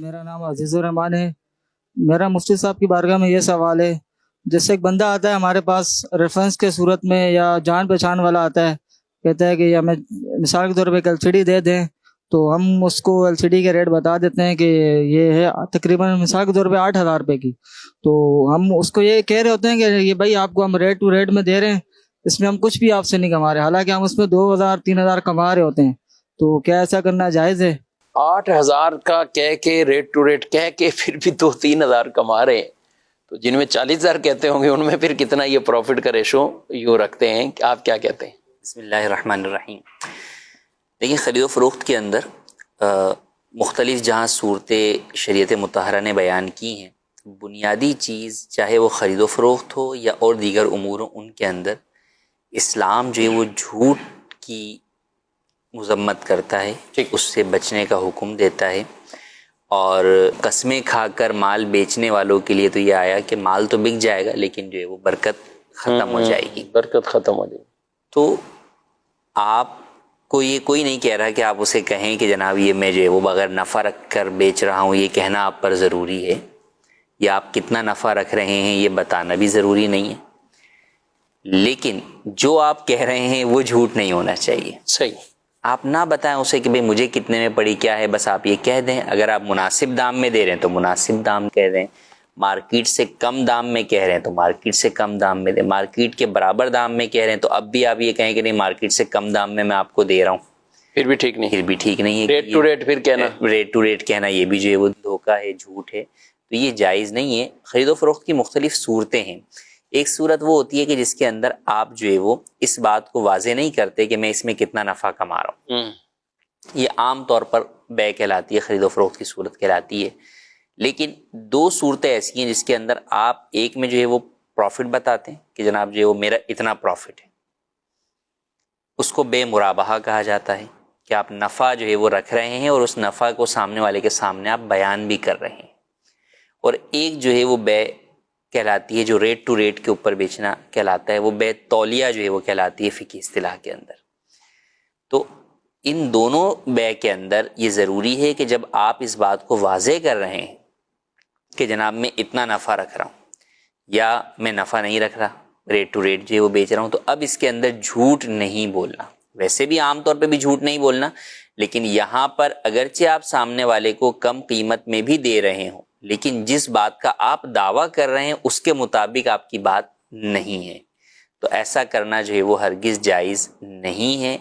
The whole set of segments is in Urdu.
میرا نام عزیز الرحمان ہے۔ میرا مفتی صاحب کی بارگاہ میں یہ سوال ہے، جیسے ایک بندہ آتا ہے ہمارے پاس ریفرنس کے صورت میں یا جان پہچان والا آتا ہے، کہتا ہے کہ ہمیں مثال کے طور پہ ایک LCD دے دیں، تو ہم اس کو LCD کے ریٹ بتا دیتے ہیں کہ یہ ہے تقریباً مثال کے طور پہ 8,000 روپے کی، تو ہم اس کو یہ کہہ رہے ہوتے ہیں کہ یہ بھائی آپ کو ہم ریٹ ٹو ریٹ میں دے رہے ہیں، اس میں ہم کچھ بھی آپ سے نہیں کما رہے، حالانکہ ہم اس میں 2,000 3,000 کما رہے ہوتے ہیں، تو کیا ایسا کرنا جائز ہے؟ 8,000 کا کہہ کے ریٹ ٹو ریٹ کہہ کے پھر بھی 2-3 ہزار کما رہے ہیں، تو جن میں 40,000 کہتے ہوں گے ان میں پھر کتنا یہ پروفٹ کا ریشو یوں رکھتے ہیں؟ آپ کیا کہتے ہیں؟ بسم اللہ الرحمن الرحیم۔ دیکھیں، خرید و فروخت کے اندر مختلف جہاں صورتیں شریعت مطہرہ نے بیان کی ہیں، بنیادی چیز چاہے وہ خرید و فروخت ہو یا اور دیگر امور ہوں، ان کے اندر اسلام جو ہے وہ جھوٹ کی مذمت کرتا ہے، اس سے بچنے کا حکم دیتا ہے، اور قسمیں کھا کر مال بیچنے والوں کے لیے تو یہ آیا کہ مال تو بک جائے گا لیکن جو ہے وہ برکت ختم ہو جائے گی، برکت ختم ہو جائے گی۔ تو آپ کو یہ کوئی نہیں کہہ رہا کہ آپ اسے کہیں کہ جناب یہ میں جو ہے وہ بغیر نفع رکھ کر بیچ رہا ہوں، یہ کہنا آپ پر ضروری ہے، یا آپ کتنا نفع رکھ رہے ہیں یہ بتانا بھی ضروری نہیں ہے، لیکن جو آپ کہہ رہے ہیں وہ جھوٹ نہیں ہونا چاہیے۔ صحیح۔ آپ نہ بتائیں اسے کہ بھئی مجھے کتنے میں پڑی کیا ہے، بس آپ یہ کہہ دیں۔ اگر آپ مناسب دام میں دے رہے ہیں تو مناسب دام کہہ دیں، مارکیٹ سے کم دام میں کہہ رہے ہیں تو مارکیٹ سے کم دام میں دیں، مارکیٹ کے برابر دام میں کہہ رہے ہیں تو اب بھی آپ یہ کہیں کہ نہیں مارکیٹ سے کم دام میں آپ کو دے رہا ہوں، پھر بھی ٹھیک نہیں، پھر بھی ٹھیک نہیں ہے۔ ریٹ ٹو ریٹ پھر کہنا، ریٹ ٹو ریٹ کہنا یہ بھی جو ہے وہ دھوکہ ہے، جھوٹ ہے، تو یہ جائز نہیں ہے۔ خرید و فروخت کی مختلف صورتیں ہیں۔ ایک صورت وہ ہوتی ہے کہ جس کے اندر آپ جو ہے وہ اس بات کو واضح نہیں کرتے کہ میں اس میں کتنا نفع کما رہا ہوں، یہ عام طور پر بے کہلاتی ہے، خرید و فروخت کی صورت کہلاتی ہے۔ لیکن دو صورتیں ایسی ہیں جس کے اندر آپ ایک میں جو ہے وہ پروفٹ بتاتے ہیں کہ جناب جو ہے وہ میرا اتنا پروفٹ ہے، اس کو بے مرابحہ کہا جاتا ہے کہ آپ نفع جو ہے وہ رکھ رہے ہیں اور اس نفع کو سامنے والے کے سامنے آپ بیان بھی کر رہے ہیں، اور ایک جو ہے وہ بے کہلاتی ہے جو ریٹ ٹو ریٹ کے اوپر بیچنا کہلاتا ہے، وہ بے تولیہ جو ہے وہ کہلاتی ہے فقہی اصطلاح کے اندر۔ تو ان دونوں بے کے اندر یہ ضروری ہے کہ جب آپ اس بات کو واضح کر رہے ہیں کہ جناب میں اتنا نفع رکھ رہا ہوں یا میں نفع نہیں رکھ رہا، ریٹ ٹو ریٹ جو ہے وہ بیچ رہا ہوں، تو اب اس کے اندر جھوٹ نہیں بولنا۔ ویسے بھی عام طور پہ بھی جھوٹ نہیں بولنا، لیکن یہاں پر اگرچہ آپ سامنے والے کو کم قیمت میں بھی دے رہے ہوں، لیکن جس بات کا آپ دعویٰ کر رہے ہیں اس کے مطابق آپ کی بات نہیں ہے، تو ایسا کرنا جو ہے وہ ہرگز جائز نہیں ہے۔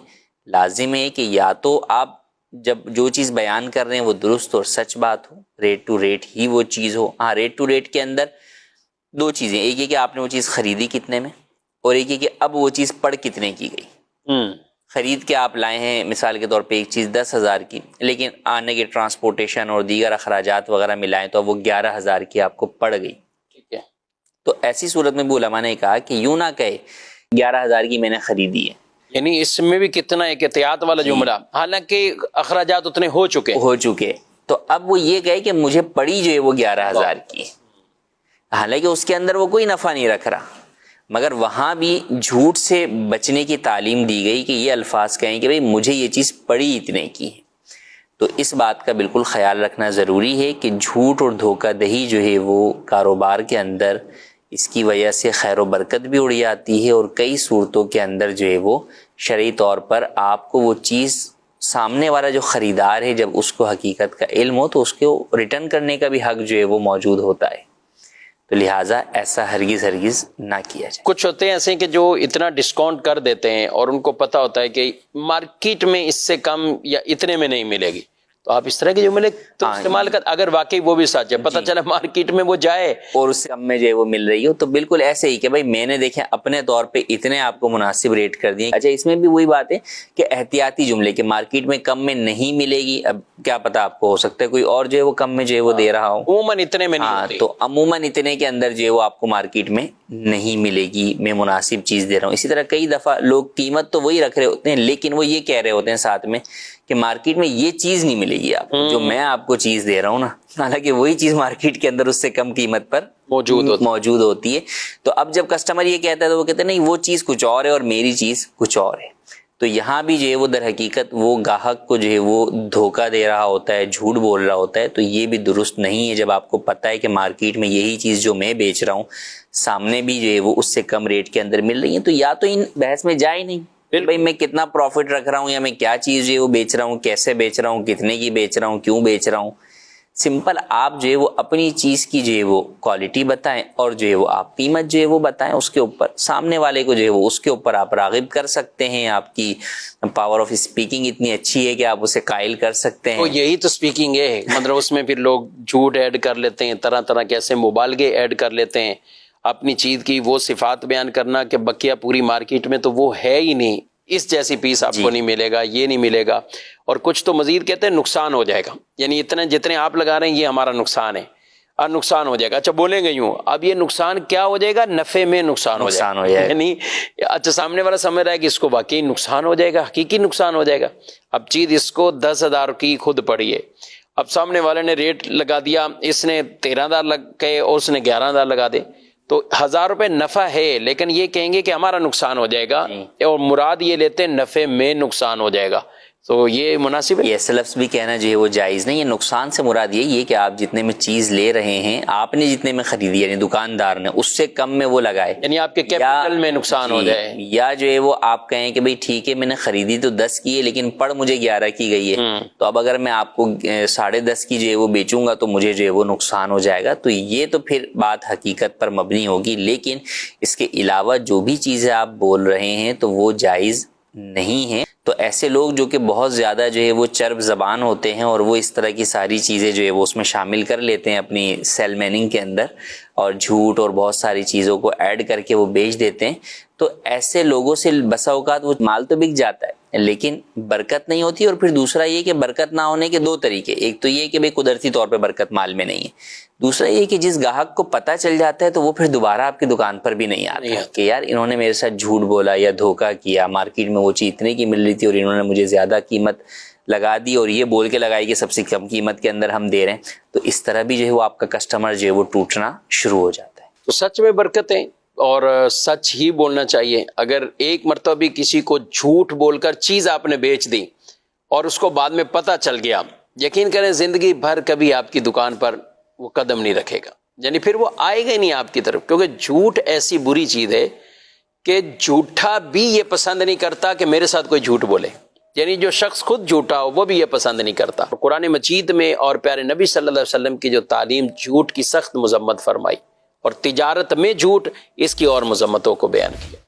لازم ہے کہ یا تو آپ جب جو چیز بیان کر رہے ہیں وہ درست اور سچ بات ہو، ریٹ ٹو ریٹ ہی وہ چیز ہو۔ ہاں، ریٹ ٹو ریٹ کے اندر دو چیزیں، ایک یہ کہ آپ نے وہ چیز خریدی کتنے میں، اور ایک یہ کہ اب وہ چیز پڑ کتنے کی گئی۔ خرید کے آپ لائے ہیں مثال کے طور پہ ایک چیز 10,000 کی، لیکن آنے کے ٹرانسپورٹیشن اور دیگر اخراجات وغیرہ ملائیں تو اب وہ 11,000 کی آپ کو پڑ گئی، ٹھیک ہے، تو ایسی صورت میں بھی علماء نے کہا کہ یوں نہ کہے 11,000 کی میں نے خریدی ہے، یعنی اس میں بھی کتنا ایک احتیاط والا جملہ، حالانکہ اخراجات اتنے ہو چکے، تو اب وہ یہ کہے کہ مجھے پڑی جو ہے وہ 11,000 کی، حالانکہ اس کے اندر وہ کوئی نفع نہیں رکھ رہا، مگر وہاں بھی جھوٹ سے بچنے کی تعلیم دی گئی کہ یہ الفاظ کہیں کہ بھئی مجھے یہ چیز پڑی اتنے کی ہے۔ تو اس بات کا بالکل خیال رکھنا ضروری ہے کہ جھوٹ اور دھوکہ دہی جو ہے وہ کاروبار کے اندر اس کی وجہ سے خیر و برکت بھی اڑ جاتی ہے، اور کئی صورتوں کے اندر جو ہے وہ شرعی طور پر آپ کو وہ چیز سامنے والا جو خریدار ہے جب اس کو حقیقت کا علم ہو تو اس کو ریٹرن کرنے کا بھی حق جو ہے وہ موجود ہوتا ہے، تو لہٰذا ایسا ہرگز نہ کیا جائے۔ کچھ ہوتے ہیں ایسے کہ جو اتنا ڈسکاؤنٹ کر دیتے ہیں اور ان کو پتا ہوتا ہے کہ مارکیٹ میں اس سے کم یا اتنے میں نہیں ملے گی، تو آپ اس طرح کے جملے تو استعمال کر، اگر واقعی وہ بھی سچ ہے، پتہ چلا مارکیٹ میں وہ جائے اور اس سے کم میں جو ہے وہ مل رہی ہو، تو بالکل ایسے ہی کہ بھائی میں نے دیکھیں اپنے طور پہ اتنے آپ کو مناسب ریٹ کر دیے۔ اچھا، اس میں بھی وہی بات ہے کہ احتیاطی جملے کہ مارکیٹ میں کم میں نہیں ملے گی، اب کیا پتا آپ کو ہو سکتا ہے کوئی اور جو ہے وہ کم میں جو ہے وہ دے رہا ہو، عموماً اتنے میں نہیں ہوتی، تو عموماً اتنے کے اندر جو ہے وہ آپ کو مارکیٹ میں نہیں ملے گی، میں مناسب چیز دے رہا ہوں۔ اسی طرح کئی دفعہ لوگ قیمت تو وہی رکھ رہے ہوتے ہیں لیکن وہ یہ کہہ رہے ہوتے ہیں ساتھ میں کہ مارکیٹ میں یہ چیز نہیں ملے گی آپ کو جو میں آپ کو چیز دے رہا ہوں نا، حالانکہ وہی چیز مارکیٹ کے اندر اس سے کم قیمت پر موجود ہوتی ہے۔ تو اب جب کسٹمر یہ کہتا ہے تو وہ کہتے ہیں نہیں وہ چیز کچھ اور ہے اور میری چیز کچھ اور ہے، تو یہاں بھی جو ہے وہ در حقیقت وہ گاہک کو جو ہے وہ دھوکہ دے رہا ہوتا ہے، جھوٹ بول رہا ہوتا ہے. تو یہ بھی درست نہیں ہے جب آپ کو پتہ ہے کہ مارکیٹ میں یہی چیز جو میں بیچ رہا ہوں سامنے بھی جو ہے وہ اس سے کم ریٹ کے اندر مل رہی ہے. تو یا تو ان بحث میں جائے نہیں بھائی میں کتنا پروفٹ رکھ رہا ہوں یا میں کیا چیز جو ہے وہ بیچ رہا ہوں، کیسے بیچ رہا ہوں، کتنے کی بیچ رہا ہوں، کیوں بیچ رہا ہوں. سمپل آپ جو ہے وہ اپنی چیز کی جو ہے وہ کوالٹی بتائیں اور جو ہے وہ آپ قیمت جو ہے وہ بتائیں. اس کے اوپر سامنے والے کو جو ہے وہ اس کے اوپر آپ راغب کر سکتے ہیں. آپ کی پاور آف اسپیکنگ اتنی اچھی ہے کہ آپ اسے قائل کر سکتے ہیں. تو یہی تو اسپیکنگ ہے، مطلب اس میں پھر لوگ جھوٹ ایڈ کر لیتے ہیں، طرح طرح کے ایسے مبالغے ایڈ کر لیتے ہیں. اپنی چیز کی وہ صفات بیان کرنا کہ بقیہ پوری مارکیٹ میں تو وہ ہے ہی نہیں، اس جیسی پیس آپ کو نہیں ملے گا، یہ نہیں ملے گا. اور کچھ تو مزید کہتے ہیں نقصان ہو جائے گا، یعنی اتنے جتنے آپ لگا رہے ہیں یہ ہمارا نقصان ہے اور نقصان ہو جائے گا. اچھا بولیں گے یوں، اب یہ نقصان کیا ہو جائے گا؟ نفع میں نقصان ہو جائے گا. یعنی اچھا سامنے والا سمجھ رہا ہے کہ اس کو واقعی نقصان ہو جائے گا، حقیقی نقصان ہو جائے گا. اب چیز اس کو 10,000 کی خود پڑی ہے، اب سامنے والے نے ریٹ لگا دیا، اس نے 13,000 لگ گئے اور اس نے 11,000 لگا دے، تو 1,000 روپے نفع ہے، لیکن یہ کہیں گے کہ ہمارا نقصان ہو جائے گا، اور مراد یہ لیتے ہیں نفع میں نقصان ہو جائے گا. تو یہ مناسب ہے؟ یہ ایسے لفظ بھی کہنا جو ہے وہ جائز نہیں ہے. نقصان سے مراد یہی ہے کہ آپ جتنے میں چیز لے رہے ہیں، آپ نے جتنے میں خریدی یعنی دکاندار نے اس سے کم میں وہ لگائے، یعنی آپ کے کیپٹل میں نقصان ہو جائے. یا جو ہے وہ آپ کہیں کہ بھئی ٹھیک ہے میں نے خریدی تو 10 کی ہے لیکن پڑ مجھے 11 کی گئی ہے، تو اب اگر میں آپ کو 10.5 کی جو ہے وہ بیچوں گا تو مجھے جو ہے وہ نقصان ہو جائے گا. تو یہ تو پھر بات حقیقت پر مبنی ہوگی، لیکن اس کے علاوہ جو بھی چیزیں آپ بول رہے ہیں تو وہ جائز نہیں ہے. تو ایسے لوگ جو کہ بہت زیادہ جو ہے وہ چرب زبان ہوتے ہیں اور وہ اس طرح کی ساری چیزیں جو ہے وہ اس میں شامل کر لیتے ہیں اپنی سیل میننگ کے اندر، اور جھوٹ اور بہت ساری چیزوں کو ایڈ کر کے وہ بیچ دیتے ہیں. تو ایسے لوگوں سے بسا اوقات وہ مال تو بک جاتا ہے لیکن برکت نہیں ہوتی. اور پھر دوسرا یہ کہ برکت نہ ہونے کے 2 طریقے، ایک تو یہ کہ بھئی قدرتی طور پہ برکت مال میں نہیں ہے، دوسرا یہ کہ جس گاہک کو پتہ چل جاتا ہے تو وہ پھر دوبارہ آپ کی دکان پر بھی نہیں آتا کہ یار انہوں نے میرے ساتھ جھوٹ بولا یا دھوکہ کیا، مارکیٹ میں وہ چیز اتنے کی مل رہی تھی اور انہوں نے مجھے زیادہ قیمت لگا دی اور یہ بول کے لگائی کہ سب سے کم قیمت کے اندر ہم دے رہے ہیں. تو اس طرح بھی جو ہے وہ آپ کا کسٹمر جو ہے وہ ٹوٹنا شروع ہو جاتا ہے. تو سچ میں برکت ہے اور سچ ہی بولنا چاہیے. اگر ایک مرتبہ بھی کسی کو جھوٹ بول کر چیز آپ نے بیچ دی اور اس کو بعد میں پتہ چل گیا، یقین کریں زندگی بھر کبھی آپ کی دکان پر وہ قدم نہیں رکھے گا، یعنی پھر وہ آئے گا ہی نہیں آپ کی طرف. کیونکہ جھوٹ ایسی بری چیز ہے کہ جھوٹا بھی یہ پسند نہیں کرتا کہ میرے ساتھ کوئی جھوٹ بولے، یعنی جو شخص خود جھوٹا ہو وہ بھی یہ پسند نہیں کرتا. قرآن مجید میں اور پیارے نبی صلی اللہ علیہ وسلم کی جو تعلیم جھوٹ کی سخت مذمت فرمائی، اور تجارت میں جھوٹ اس کی اور مذمتوں کو بیان کیا.